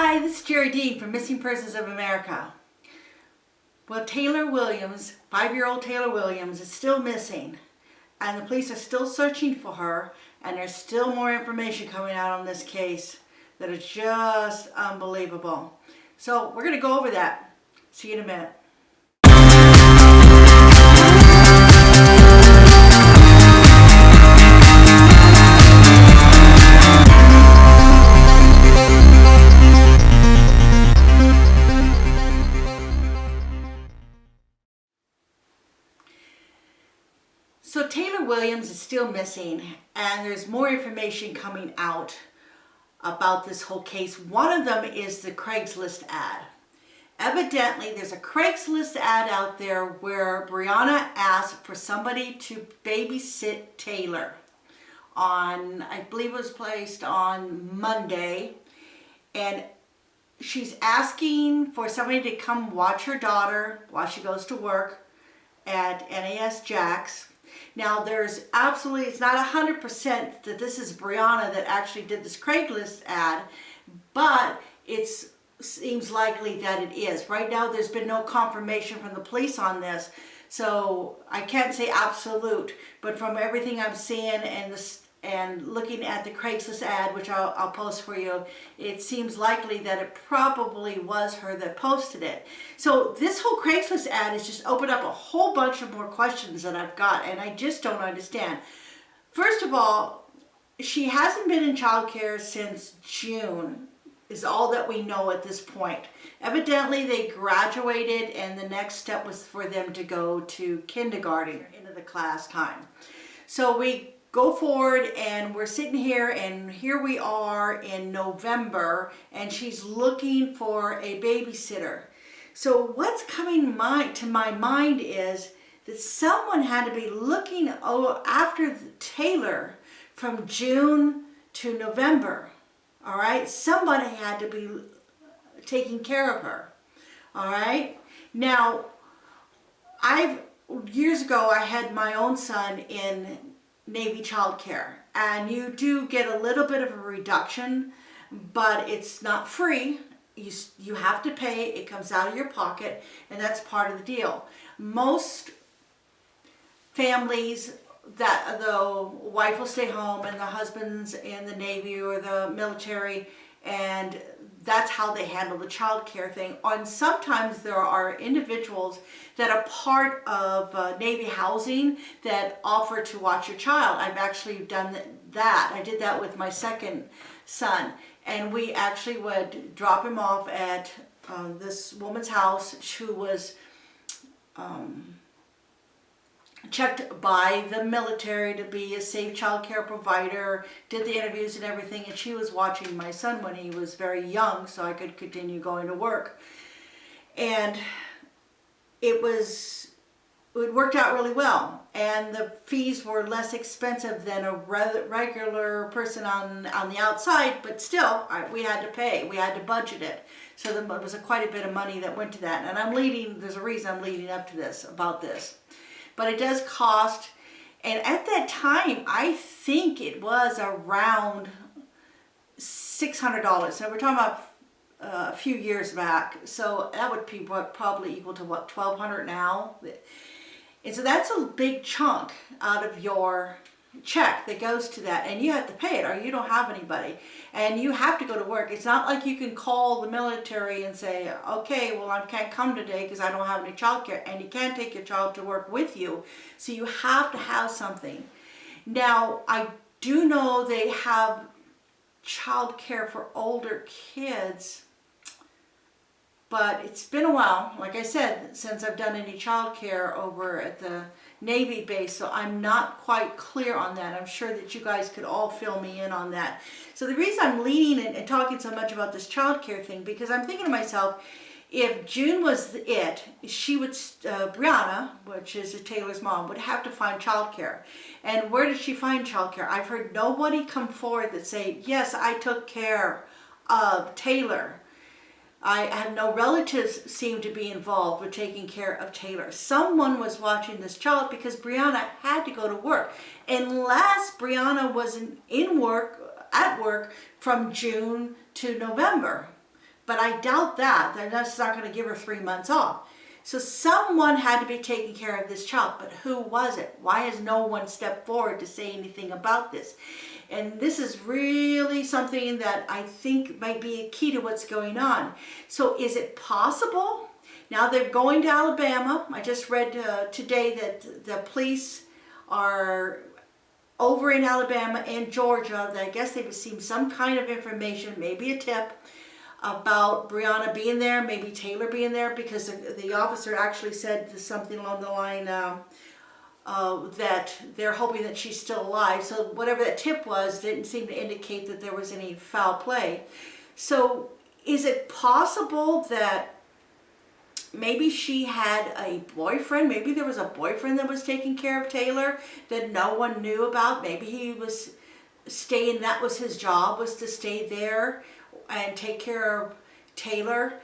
Hi, this is Jerry Dean from Missing Persons of America. Well, Taylor Williams, 5-year-old Taylor Williams, is still missing, and the police are still searching for her, and there's still more information coming out on this case that is just unbelievable. So we're going to go over that. See you in a minute. So Taylor Williams is still missing, and there's more information coming out about this whole case. One of them is the Craigslist ad. Evidently, there's a Craigslist ad out there where Brianna asked for somebody to babysit Taylor on, I believe it was placed on Monday, and she's asking for somebody to come watch her daughter while she goes to work at NAS Jax. Now, there's absolutely, it's not 100% that this is Brianna that actually did this Craigslist ad, but it seems likely that it is. Right now, there's been no confirmation from the police on this, so I can't say absolute, but from everything I'm seeing and looking at the Craigslist ad, which I'll post for you, it seems likely that it probably was her that posted it. So this whole Craigslist ad has just opened up a whole bunch of more questions that I've got, and I just don't understand. First of all, she hasn't been in childcare since June, is all that we know at this point. Evidently, they graduated, and the next step was for them to go to kindergarten, into the class time. So we go forward, and we're sitting here, and here we are in November, and she's looking for a babysitter. So what's coming to my mind is that someone had to be looking after Taylor from June to November. All right, somebody had to be taking care of her. All right, now years ago I had my own son in Navy childcare, and you do get a little bit of a reduction, but it's not free. You have to pay. It comes out of your pocket, and that's part of the deal. Most families, that the wife will stay home and the husband's in the Navy or the military, and that's how they handle the child care thing. And sometimes there are individuals that are part of Navy housing that offer to watch your child. I've actually done that. I did that with my second son, and we actually would drop him off at this woman's house who was checked by the military to be a safe child care provider, did the interviews and everything, and she was watching my son when he was very young so I could continue going to work. And it worked out really well, and the fees were less expensive than a regular person on the outside, but still we had to pay, we had to budget it. So there was quite a bit of money that went to that, and there's a reason I'm leading up to this, about this. But it does cost, and at that time, I think it was around $600. So we're talking about a few years back. So that would be probably equal to what, $1,200 now? And so that's a big chunk out of your check that goes to that, and you have to pay it or you don't have anybody, and you have to go to work. It's not like you can call the military and say, okay, well, I can't come today because I don't have any child care, and you can't take your child to work with you, so you have to have something. Now, I do know they have child care for older kids, but it's been a while, like I said, since I've done any child care over at the Navy base, so I'm not quite clear on that. I'm sure that you guys could all fill me in on that. So the reason I'm leaning and talking so much about this child care thing, because I'm thinking to myself, if June was it, she would, Brianna, which is Taylor's mom, would have to find child care. And where did she find child care? I've heard nobody come forward that say, yes, I took care of Taylor. I have no relatives seem to be involved with taking care of Taylor. Someone was watching this child because Brianna had to go to work. Unless Brianna was at work from June to November. But I doubt that. They're just not going to give her 3 months off. So someone had to be taking care of this child, but who was it? Why has no one stepped forward to say anything about this? And this is really something that I think might be a key to what's going on. So is it possible? Now they're going to Alabama. I just read today that the police are over in Alabama and Georgia. That I guess they've received some kind of information, maybe a tip, about Brianna being there, maybe Taylor being there, because the officer actually said something along the line that they're hoping that she's still alive. So whatever that tip was didn't seem to indicate that there was any foul play. So is it possible that maybe she had a boyfriend? Maybe there was a boyfriend that was taking care of Taylor that no one knew about. Maybe he was staying, that was his job, was to stay there and take care of Taylor.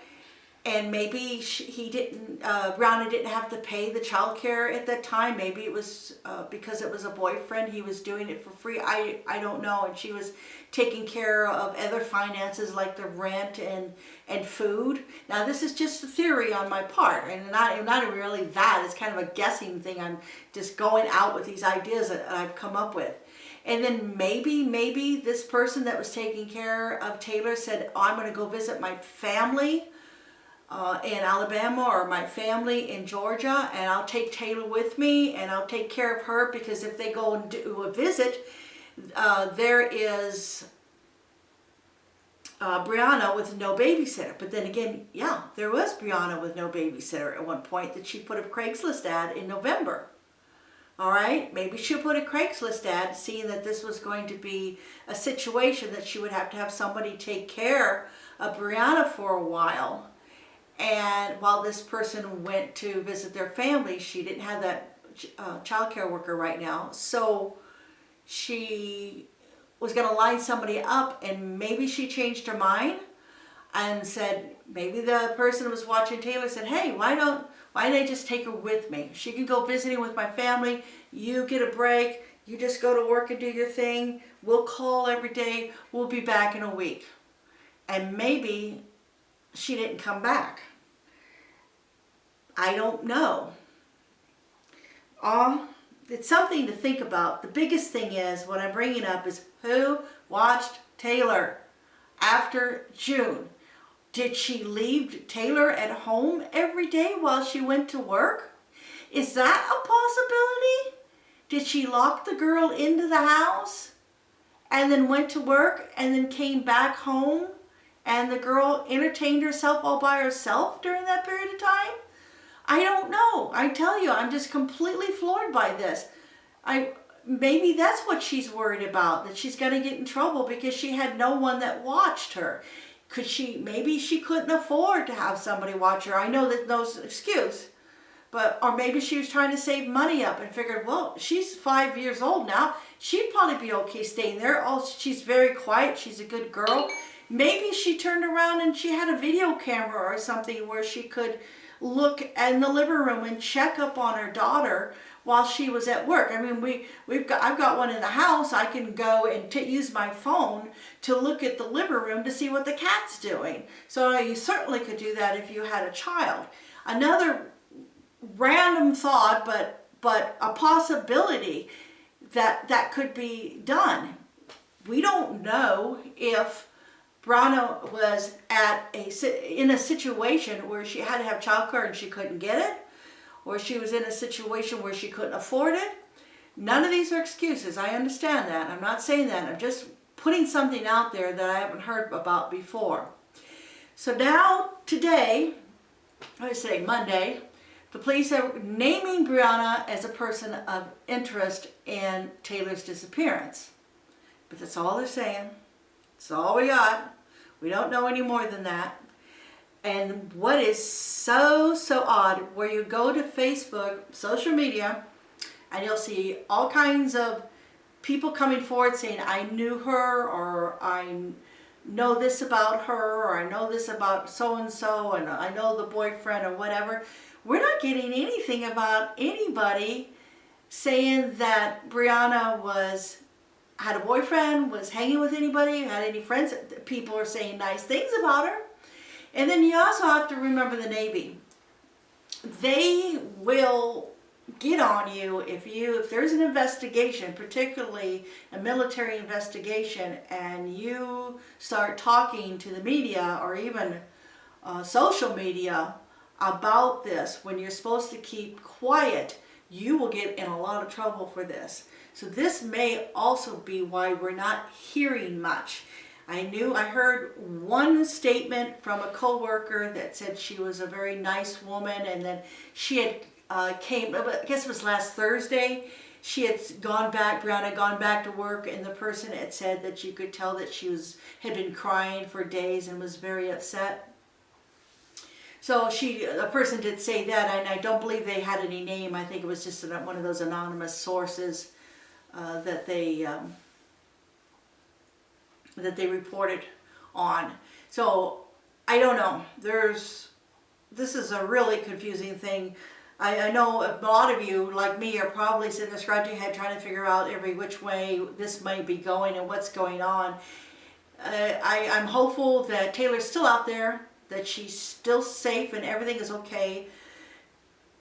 And maybe he didn't, Brianna didn't have to pay the child care at that time. Maybe it was because it was a boyfriend, he was doing it for free. I don't know. And she was taking care of other finances like the rent and food. Now this is just a theory on my part, and not really that. It's kind of a guessing thing. I'm just going out with these ideas that I've come up with. And then maybe this person that was taking care of Taylor said, oh, I'm going to go visit my family in Alabama, or my family in Georgia, and I'll take Taylor with me and I'll take care of her, because if they go and do a visit, there is Brianna with no babysitter. But then again, yeah, there was Brianna with no babysitter at one point that she put a Craigslist ad in November. All right, maybe she'll put a Craigslist ad, seeing that this was going to be a situation that she would have to have somebody take care of Brianna for a while. And while this person went to visit their family, she didn't have that child care worker right now. So she was going to line somebody up, and maybe she changed her mind and said, maybe the person who was watching Taylor said, hey, why don't I just take her with me? She can go visiting with my family. You get a break. You just go to work and do your thing. We'll call every day. We'll be back in a week. And maybe she didn't come back. I don't know. It's something to think about. The biggest thing is, what I'm bringing up is, who watched Taylor after June? Did she leave Taylor at home every day while she went to work? Is that a possibility? Did she lock the girl into the house and then went to work and then came back home, and the girl entertained herself all by herself during that period of time? I don't know. I tell you, I'm just completely floored by this. Maybe that's what she's worried about, that she's going to get in trouble because she had no one that watched her. Maybe she couldn't afford to have somebody watch her. I know there's no excuse. Or maybe she was trying to save money up and figured, well, she's 5 years old now. She'd probably be okay staying there. She's very quiet. She's a good girl. Maybe she turned around and she had a video camera or something where she could look in the living room and check up on her daughter while she was at work. I mean, I've got one in the house. I can go and use my phone to look at the living room to see what the cat's doing. So you certainly could do that if you had a child. Another random thought, but a possibility that could be done. We don't know if Brianna was in a situation where she had to have childcare and she couldn't get it, or she was in a situation where she couldn't afford it. None of these are excuses. I understand that. I'm not saying that. I'm just putting something out there that I haven't heard about before. So now, today, I say Monday, the police are naming Brianna as a person of interest in Taylor's disappearance. But that's all they're saying. That's all we got. We don't know any more than that. And what is so odd, where you go to Facebook, social media, and you'll see all kinds of people coming forward saying, I knew her, or I know this about her, or I know this about so-and-so, and I know the boyfriend, or whatever. We're not getting anything about anybody saying that Brianna had a boyfriend, was hanging with anybody, had any friends. People are saying nice things about her. And then you also have to remember the Navy. They will get on you if there's an investigation, particularly a military investigation, and you start talking to the media or even social media about this when you're supposed to keep quiet. You will get in a lot of trouble for this. So this may also be why we're not hearing much. I heard one statement from a co-worker that said she was a very nice woman, and then she had I guess it was last Thursday, she had gone back, Brianna had gone back to work, and the person had said that you could tell that she had been crying for days and was very upset. So the person did say that, and I don't believe they had any name. I think it was just one of those anonymous sources that they reported on. So I don't know. This is a really confusing thing. I know a lot of you, like me, are probably sitting there scratching your head trying to figure out every which way this might be going and what's going on. I'm hopeful that Taylor's still out there, that she's still safe and everything is okay.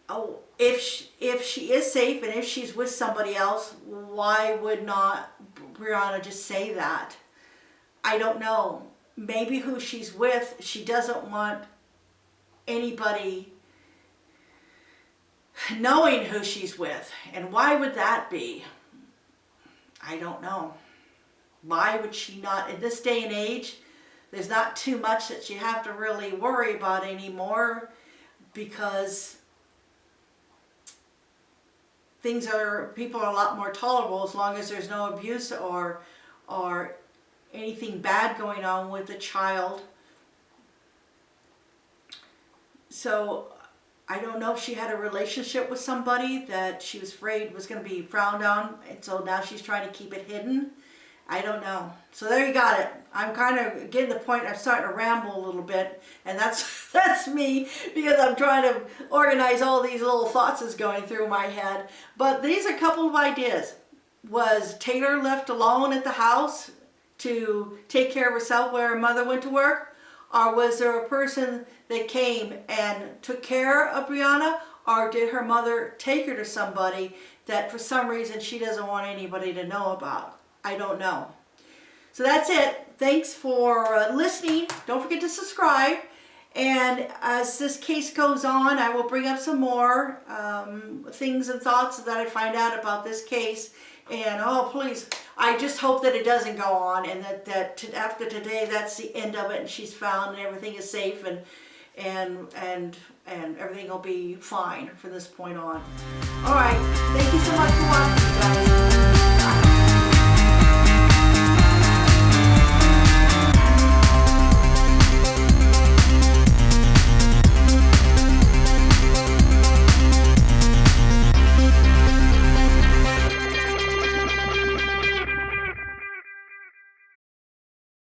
Oh, if she is safe and if she's with somebody else, why would not Brianna just say that? I don't know. Maybe who she's with, she doesn't want anybody knowing who she's with. And why would that be? I don't know. Why would she not? In this day and age, there's not too much that you have to really worry about anymore, because people are a lot more tolerable as long as there's no abuse or anything bad going on with the child. So I don't know if she had a relationship with somebody that she was afraid was going to be frowned on, and so now she's trying to keep it hidden. I don't know. So there you got it. I'm kind of getting to the point I'm starting to ramble a little bit, and that's me, because I'm trying to organize all these little thoughts that's going through my head. But these are a couple of ideas. Was Taylor left alone at the house to take care of herself while her mother went to work? Or was there a person that came and took care of Brianna? Or did her mother take her to somebody that for some reason she doesn't want anybody to know about? I don't know. So that's it. Thanks for listening. Don't forget to subscribe. And as this case goes on, I will bring up some more things and thoughts that I find out about this case. And oh, please, I just hope that it doesn't go on, and that after today, that's the end of it, and she's found and everything is safe, and everything will be fine from this point on. All right. Thank you so much for watching.